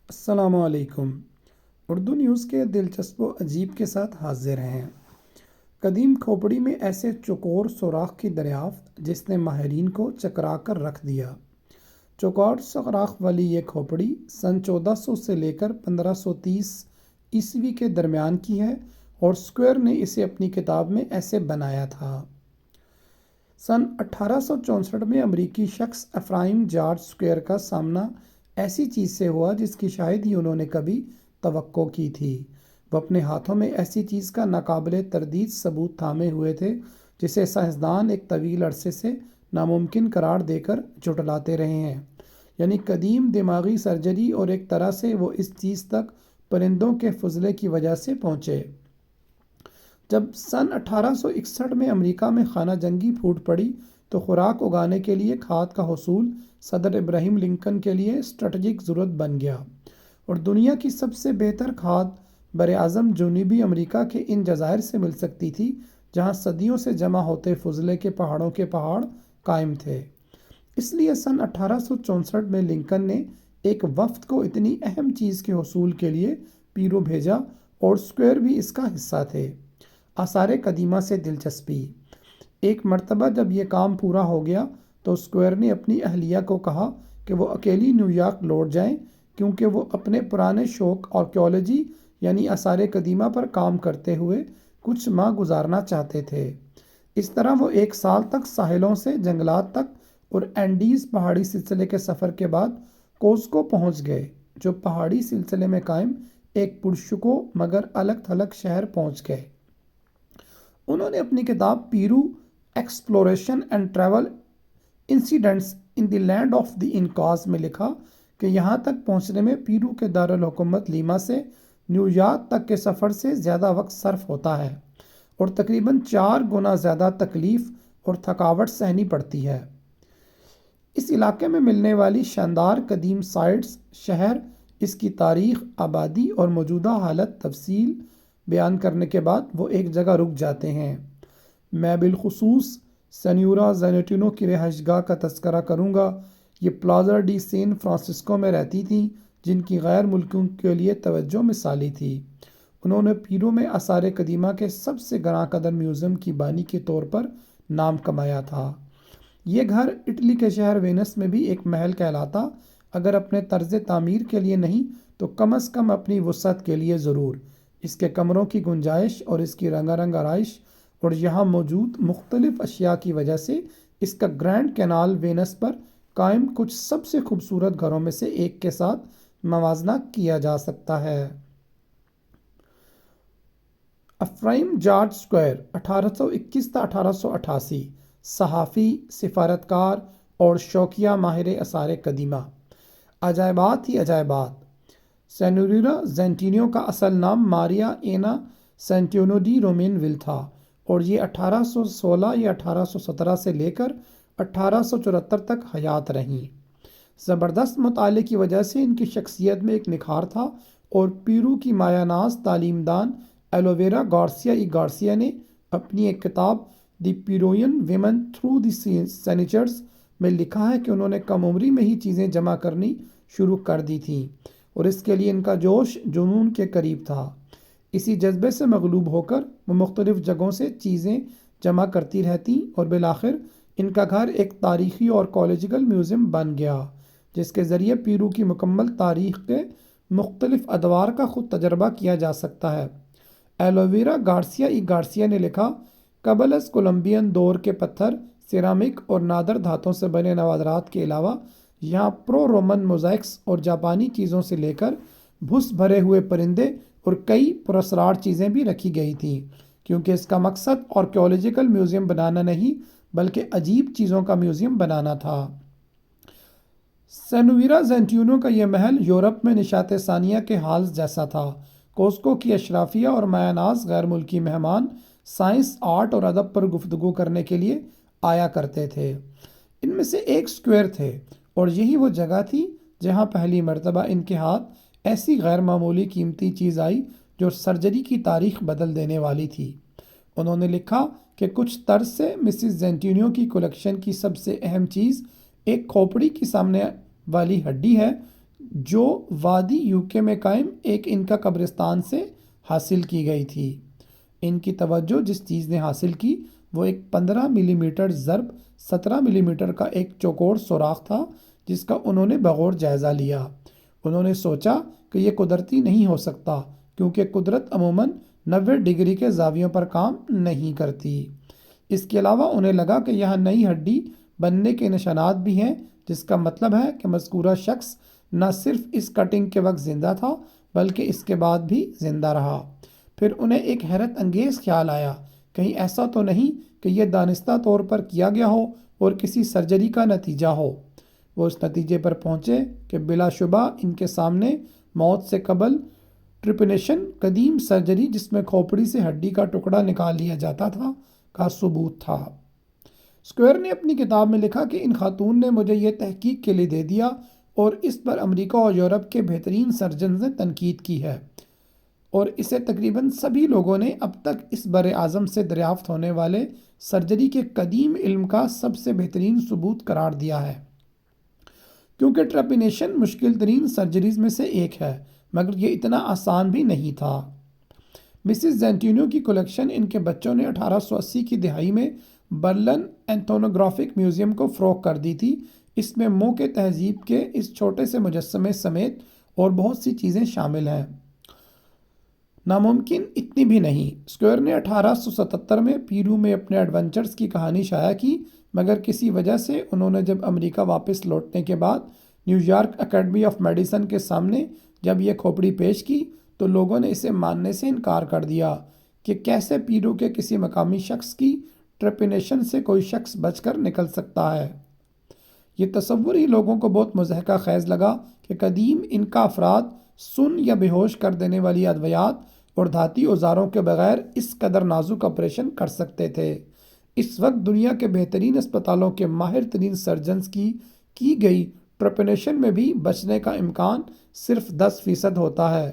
السلام علیکم۔ اردو نیوز کے دلچسپ و عجیب کے ساتھ حاضر ہیں۔ قدیم کھوپڑی میں ایسے چوکور سوراخ کی دریافت جس نے ماہرین کو چکرا کر رکھ دیا۔ چوکور سوراخ والی یہ کھوپڑی سن 1400 سے لے کر 1530 عیسوی کے درمیان کی ہے اور اسکوئر نے اسے اپنی کتاب میں ایسے بنایا تھا۔ سن 1864 میں امریکی شخص افرائم جارج اسکوئر کا سامنا ایسی چیز سے ہوا جس کی شاید ہی انہوں نے کبھی توقع کی تھی۔ وہ اپنے ہاتھوں میں ایسی چیز کا ناقابل تردید ثبوت تھامے ہوئے تھے جسے سائنسدان ایک طویل عرصے سے ناممکن قرار دے کر جھٹلاتے رہے ہیں، یعنی قدیم دماغی سرجری، اور ایک طرح سے وہ اس چیز تک پرندوں کے فضلے کی وجہ سے پہنچے۔ جب سن 1861 میں امریکہ میں خانہ جنگی پھوٹ پڑی تو خوراک اگانے کے لیے کھاد کا حصول صدر ابراہیم لنکن کے لیے اسٹریٹجک ضرورت بن گیا، اور دنیا کی سب سے بہتر کھاد براعظم جنوبی امریکہ کے ان جزائر سے مل سکتی تھی جہاں صدیوں سے جمع ہوتے فضلے کے پہاڑوں کے پہاڑ قائم تھے۔ اس لیے سن 1864 میں لنکن نے ایک وفد کو اتنی اہم چیز کے حصول کے لیے پیرو بھیجا، اور اسکوئر بھی اس کا حصہ تھے۔ آثار قدیمہ سے دلچسپی۔ ایک مرتبہ جب یہ کام پورا ہو گیا تو اسکوئر نے اپنی اہلیہ کو کہا کہ وہ اکیلی نیو یارک لوٹ جائیں، کیونکہ وہ اپنے پرانے شوق آرکیالوجی یعنی آثار قدیمہ پر کام کرتے ہوئے کچھ ماہ گزارنا چاہتے تھے۔ اس طرح وہ 1 سال تک ساحلوں سے جنگلات تک اور اینڈیز پہاڑی سلسلے کے سفر کے بعد کوزکو پہنچ گئے، جو پہاڑی سلسلے میں قائم ایک پرشکو مگر الگ تھلگ شہر پہنچ گئے۔ انہوں نے اپنی کتاب Peru exploration and travel incidents in the land of the Incas میں لکھا کہ یہاں تک پہنچنے میں پیرو کے دارالحکومت لیما سے نیو یارک تک کے سفر سے زیادہ وقت صرف ہوتا ہے اور تقریباً 4 گنا زیادہ تکلیف اور تھکاوٹ سہنی پڑتی ہے۔ اس علاقے میں ملنے والی شاندار قدیم سائٹس، شہر، اس کی تاریخ، آبادی اور موجودہ حالت تفصیل بیان کرنے کے بعد وہ ایک جگہ رک جاتے ہیں۔ میں بالخصوص سینیورا زینٹینو کی رہائش گاہ کا تذکرہ کروں گا۔ یہ پلازا ڈی سین فرانسسکو میں رہتی تھیں، جن کی غیر ملکیوں کے لیے توجہ مثالی تھی۔ انہوں نے پیرو میں آثار قدیمہ کے سب سے گراں قدر میوزیم کی بانی کے طور پر نام کمایا تھا۔ یہ گھر اٹلی کے شہر وینس میں بھی ایک محل کہلاتا، اگر اپنے طرز تعمیر کے لیے نہیں تو کم از کم اپنی وسعت کے لیے ضرور۔ اس کے کمروں کی گنجائش اور اس کی رنگا رنگ آرائش اور یہاں موجود مختلف اشیاء کی وجہ سے اس کا گرینڈ کینال وینس پر قائم کچھ سب سے خوبصورت گھروں میں سے ایک کے ساتھ موازنہ کیا جا سکتا ہے۔ افرائم جارج اسکوئر 1821 تا 1888، صحافی، سفارتکار اور شوقیہ ماہر آثار قدیمہ۔ عجائبات ہی عجائبات۔ سینیورا زینٹینو کا اصل نام ماریا اینا سینٹینو ڈی رومینویل تھا، اور یہ 1816 یا 1817 سے لے کر 1874 تک حیات رہیں۔ زبردست مطالعے کی وجہ سے ان کی شخصیت میں ایک نکھار تھا، اور پیرو کی مایہ ناز تعلیم دان ایلویرا گارسیا ای گارسیا نے اپنی ایک کتاب دی پیروین ویمن تھرو دی سینیچرز میں لکھا ہے کہ انہوں نے کم عمری میں ہی چیزیں جمع کرنی شروع کر دی تھیں، اور اس کے لیے ان کا جوش جنون کے قریب تھا۔ اسی جذبے سے مغلوب ہو کر وہ مختلف جگہوں سے چیزیں جمع کرتی رہتی، اور بالآخر ان کا گھر ایک تاریخی اور آرکیالوجیکل میوزیم بن گیا، جس کے ذریعے پیرو کی مکمل تاریخ کے مختلف ادوار کا خود تجربہ کیا جا سکتا ہے۔ ایلویرا گارسیا ای گارسیا نے لکھا، قبل از کولمبین دور کے پتھر، سیرامک اور نادر دھاتوں سے بنے نوادرات کے علاوہ یہاں پرو رومن موزائکس اور جاپانی چیزوں سے لے کر بھس بھرے ہوئے پرندے اور کئی پراسرار چیزیں بھی رکھی گئی تھیں، کیونکہ اس کا مقصد آرکیالوجیکل میوزیم بنانا نہیں بلکہ عجیب چیزوں کا میوزیم بنانا تھا۔ سینیورا زینٹینو کا یہ محل یورپ میں نشاط ثانیہ کے ہالز جیسا تھا۔ کوزکو کی اشرافیہ اور مایہ ناز غیر ملکی مہمان سائنس، آرٹ اور ادب پر گفتگو کرنے کے لیے آیا کرتے تھے۔ ان میں سے ایک اسکوئر تھے، اور یہی وہ جگہ تھی جہاں پہلی مرتبہ ان کے ہاتھ ایسی غیر معمولی قیمتی چیز آئی جو سرجری کی تاریخ بدل دینے والی تھی۔ انہوں نے لکھا کہ کچھ طرز سے مسز زینٹینو کی کلیکشن کی سب سے اہم چیز ایک کھوپڑی کی سامنے والی ہڈی ہے جو وادی UK میں قائم ایک انکا قبرستان سے حاصل کی گئی تھی۔ ان کی توجہ جس چیز نے حاصل کی وہ ایک 15 ملی میٹر ضرب 17 ملی میٹر کا ایک چوکور سوراخ تھا، جس کا انہوں نے بغور جائزہ لیا۔ انہوں نے سوچا کہ یہ قدرتی نہیں ہو سکتا، کیونکہ قدرت عموماً 90 ڈگری کے زاویوں پر کام نہیں کرتی۔ اس کے علاوہ انہیں لگا کہ یہاں نئی ہڈی بننے کے نشانات بھی ہیں، جس کا مطلب ہے کہ مذکورہ شخص نہ صرف اس کٹنگ کے وقت زندہ تھا بلکہ اس کے بعد بھی زندہ رہا۔ پھر انہیں ایک حیرت انگیز خیال آیا، کہیں ایسا تو نہیں کہ یہ دانستہ طور پر کیا گیا ہو اور کسی سرجری کا نتیجہ ہو۔ وہ اس نتیجے پر پہنچے کہ بلا شبہ ان کے سامنے موت سے قبل ٹرپینیشن، قدیم سرجری جس میں کھوپڑی سے ہڈی کا ٹکڑا نکال لیا جاتا تھا، کا ثبوت تھا۔ اسکوئر نے اپنی کتاب میں لکھا کہ ان خاتون نے مجھے یہ تحقیق کے لیے دے دیا اور اس پر امریکہ اور یورپ کے بہترین سرجنز نے تنقید کی ہے، اور اسے تقریباً سبھی لوگوں نے اب تک اس بر اعظم سے دریافت ہونے والے سرجری کے قدیم علم کا سب سے بہترین ثبوت قرار دیا ہے۔ کیونکہ ٹرپینیشن مشکل ترین سرجریز میں سے ایک ہے، مگر یہ اتنا آسان بھی نہیں تھا۔ مسز زینٹینو کی کلیکشن ان کے بچوں نے 1880 کی دہائی میں برلن ایتھنوگرافک میوزیم کو فروخت کر دی تھی۔ اس میں منہ کے تہذیب کے اس چھوٹے سے مجسمے سمیت اور بہت سی چیزیں شامل ہیں۔ ناممکن اتنی بھی نہیں۔ اسکوئر نے 1877 میں پیرو میں اپنے ایڈونچرز کی کہانی شائع کی، مگر کسی وجہ سے انہوں نے جب امریکہ واپس لوٹنے کے بعد new York academy of medicine کے سامنے جب یہ کھوپڑی پیش کی تو لوگوں نے اسے ماننے سے انکار کر دیا کہ کیسے پیرو کے کسی مقامی شخص کی ٹرپینیشن سے کوئی شخص بچ کر نکل سکتا ہے۔ یہ تصور ہی لوگوں کو بہت مضحکہ خیز لگا کہ قدیم انکا افراد سن یا بے ہوش کر دینے والی ادویات اور دھاتی اوزاروں کے بغیر اس قدر نازک آپریشن کر سکتے تھے۔ اس وقت دنیا کے بہترین اسپتالوں کے ماہر ترین سرجنز کی گئی ٹرپینیشن میں بھی بچنے کا امکان صرف 10% ہوتا ہے،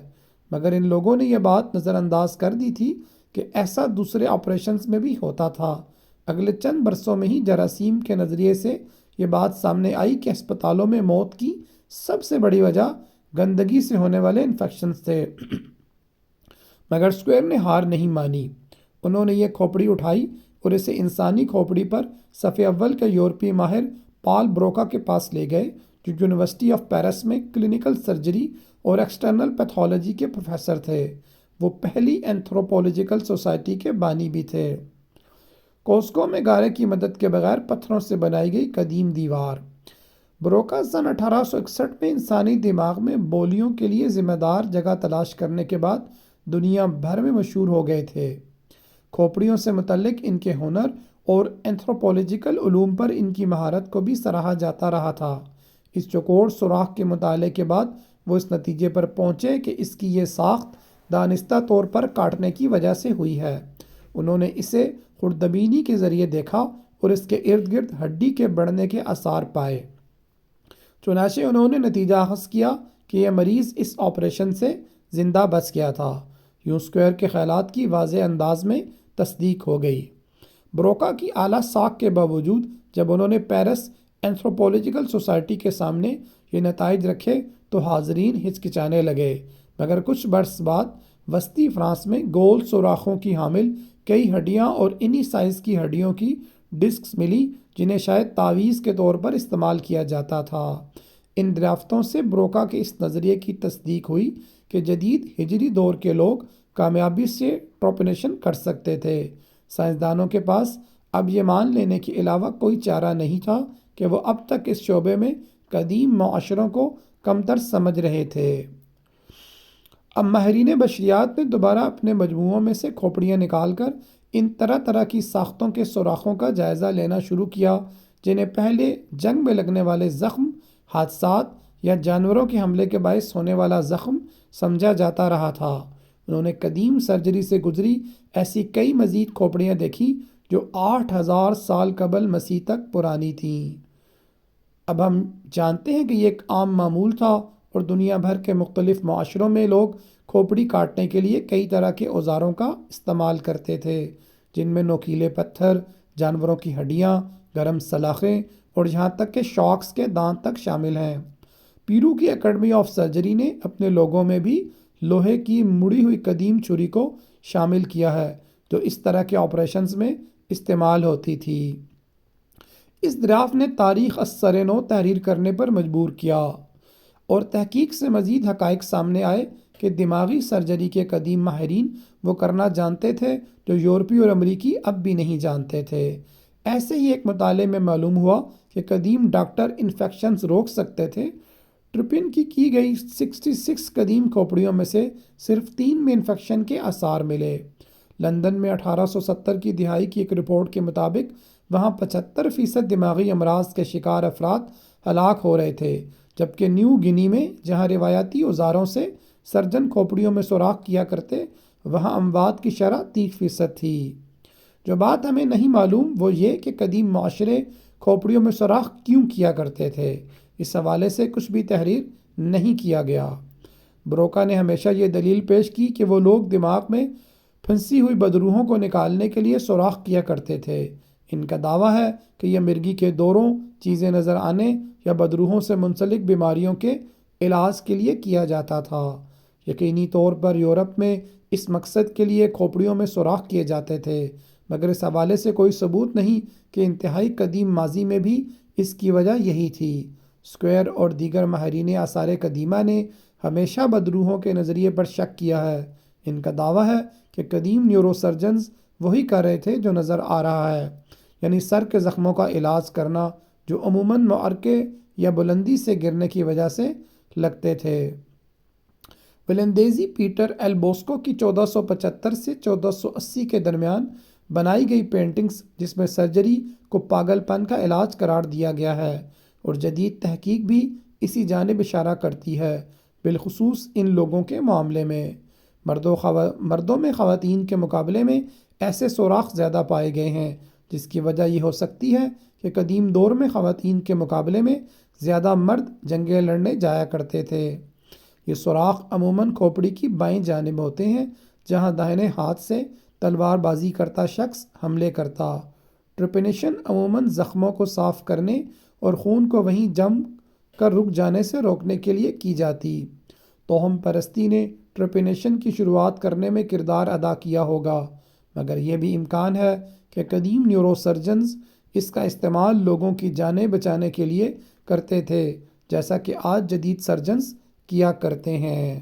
مگر ان لوگوں نے یہ بات نظر انداز کر دی تھی کہ ایسا دوسرے آپریشنز میں بھی ہوتا تھا۔ اگلے چند برسوں میں ہی جراثیم کے نظریے سے یہ بات سامنے آئی کہ اسپتالوں میں موت کی سب سے بڑی وجہ گندگی سے ہونے والے انفیکشنز تھے۔ مگر اسکوئر نے ہار نہیں مانی۔ انہوں نے یہ کھوپڑی اٹھائی اور اسے انسانی کھوپڑی پر صف اول کے یورپی ماہر پال بروکا کے پاس لے گئے، جو یونیورسٹی آف پیرس میں کلینکل سرجری اور ایکسٹرنل پیتھولوجی کے پروفیسر تھے۔ وہ پہلی اینتھروپولوجیکل سوسائٹی کے بانی بھی تھے۔ کوسکو میں گارے کی مدد کے بغیر پتھروں سے بنائی گئی قدیم دیوار۔ بروکا سن 1861 میں انسانی دماغ میں بولیوں کے لیے ذمہ دار جگہ تلاش کرنے کے بعد دنیا بھر میں مشہور ہو گئے تھے۔ کھوپڑیوں سے متعلق ان کے ہنر اور اینتھروپولوجیکل علوم پر ان کی مہارت کو بھی سراہا جاتا رہا تھا۔ اس چوکور سوراخ کے مطالعے کے بعد وہ اس نتیجے پر پہنچے کہ اس کی یہ ساخت دانستہ طور پر کاٹنے کی وجہ سے ہوئی ہے۔ انہوں نے اسے خوردبینی کے ذریعے دیکھا اور اس کے ارد گرد ہڈی کے بڑھنے کے آثار پائے۔ چنانچہ انہوں نے نتیجہ اخذ کیا کہ یہ مریض اس آپریشن سے زندہ بچ گیا تھا۔ یوں اسکوئر کے خیالات کی واضح انداز میں تصدیق ہو گئی۔ بروکا کی اعلیٰ ساکھ کے باوجود جب انہوں نے پیرس اینتھروپولوجیکل سوسائٹی کے سامنے یہ نتائج رکھے تو حاضرین ہچکچانے لگے، مگر کچھ برس بعد وسطی فرانس میں گول سوراخوں کی حامل کئی ہڈیاں اور انہی سائز کی ہڈیوں کی ڈسکس ملی، جنہیں شاید تعویذ کے طور پر استعمال کیا جاتا تھا۔ ان دریافتوں سے بروکا کے اس نظریے کی تصدیق ہوئی کہ جدید ہجری دور کے لوگ کامیابی سے ٹرپینیشن کر سکتے تھے۔ سائنسدانوں کے پاس اب یہ مان لینے کے علاوہ کوئی چارہ نہیں تھا کہ وہ اب تک اس شعبے میں قدیم معاشروں کو کمتر سمجھ رہے تھے۔ اب ماہرین بشریات نے دوبارہ اپنے مجموعوں میں سے کھوپڑیاں نکال کر ان طرح طرح کی ساختوں کے سوراخوں کا جائزہ لینا شروع کیا، جنہیں پہلے جنگ میں لگنے والے زخم، حادثات یا جانوروں کے حملے کے باعث ہونے والا زخم سمجھا جاتا رہا تھا۔ انہوں نے قدیم سرجری سے گزری ایسی کئی مزید کھوپڑیاں دیکھی جو 8000 سال قبل مسیح تک پرانی تھیں۔ اب ہم جانتے ہیں کہ یہ ایک عام معمول تھا اور دنیا بھر کے مختلف معاشروں میں لوگ کھوپڑی کاٹنے کے لیے کئی طرح کے اوزاروں کا استعمال کرتے تھے، جن میں نوکیلے پتھر، جانوروں کی ہڈیاں، گرم سلاخیں اور یہاں تک کہ شاکس کے دانت تک شامل ہیں۔ پیرو کی اکیڈمی آف سرجری نے اپنے لوگوں میں بھی لوہے کی مڑی ہوئی قدیم چھری کو شامل کیا ہے جو اس طرح کے آپریشنز میں استعمال ہوتی تھی۔ اس دریافت نے تاریخ از نو تحریر کرنے پر مجبور کیا اور تحقیق سے مزید حقائق سامنے آئے کہ دماغی سرجری کے قدیم ماہرین وہ کرنا جانتے تھے جو یورپی اور امریکی اب بھی نہیں جانتے تھے۔ ایسے ہی ایک مطالعے میں معلوم ہوا کہ قدیم ڈاکٹر انفیکشنز روک سکتے تھے۔ ٹرپن کی گئی 66 قدیم کھوپڑیوں میں سے صرف 3 میں انفیکشن کے آثار ملے۔ لندن میں 1870 کی دہائی کی ایک رپورٹ کے مطابق وہاں 75% دماغی امراض کے شکار افراد ہلاک ہو رہے تھے، جبکہ نیو گنی میں جہاں روایتی اوزاروں سے سرجن کھوپڑیوں میں سوراخ کیا کرتے وہاں اموات کی شرح 30% تھی۔ جو بات ہمیں نہیں معلوم وہ یہ کہ قدیم معاشرے کھوپڑیوں میں سوراخ کیوں کیا کرتے تھے، اس حوالے سے کچھ بھی تحریر نہیں کیا گیا۔ بروکا نے ہمیشہ یہ دلیل پیش کی کہ وہ لوگ دماغ میں پھنسی ہوئی بدروحوں کو نکالنے کے لیے سوراخ کیا کرتے تھے۔ ان کا دعویٰ ہے کہ یہ مرگی کے دوروں، چیزیں نظر آنے یا بدروحوں سے منسلک بیماریوں کے علاج کے لیے کیا جاتا تھا۔ یقینی طور پر یورپ میں اس مقصد کے لیے کھوپڑیوں میں سوراخ کیے جاتے تھے، مگر اس حوالے سے کوئی ثبوت نہیں کہ انتہائی قدیم ماضی میں بھی اس کی وجہ یہی تھی۔ اسکوئر اور دیگر ماہرین آثار قدیمہ نے ہمیشہ بدروحوں کے نظریے پر شک کیا ہے۔ ان کا دعویٰ ہے کہ قدیم نیورو سرجنز وہی کر رہے تھے جو نظر آ رہا ہے، یعنی سر کے زخموں کا علاج کرنا جو عموماً معرکے یا بلندی سے گرنے کی وجہ سے لگتے تھے۔ ویلندیزی پیٹر ایل بوسکو کی 1475 سے 1480 کے درمیان بنائی گئی پینٹنگز جس میں سرجری کو پاگل پن کا علاج قرار دیا گیا ہے اور جدید تحقیق بھی اسی جانب اشارہ کرتی ہے، بالخصوص ان لوگوں کے معاملے میں۔ مردوں میں خواتین کے مقابلے میں ایسے سوراخ زیادہ پائے گئے ہیں، جس کی وجہ یہ ہو سکتی ہے کہ قدیم دور میں خواتین کے مقابلے میں زیادہ مرد جنگیں لڑنے جایا کرتے تھے۔ یہ سوراخ عموماً کھوپڑی کی بائیں جانب ہوتے ہیں جہاں داہنے ہاتھ سے تلوار بازی کرتا شخص حملے کرتا۔ ٹرپینیشن عموماً زخموں کو صاف کرنے اور خون کو وہیں جم کر رک جانے سے روکنے کے لیے کی جاتی۔ توہم پرستی نے ٹرپینیشن کی شروعات کرنے میں کردار ادا کیا ہوگا، مگر یہ بھی امکان ہے کہ قدیم نیورو سرجنز اس کا استعمال لوگوں کی جانیں بچانے کے لیے کرتے تھے، جیسا کہ آج جدید سرجنز کیا کرتے ہیں۔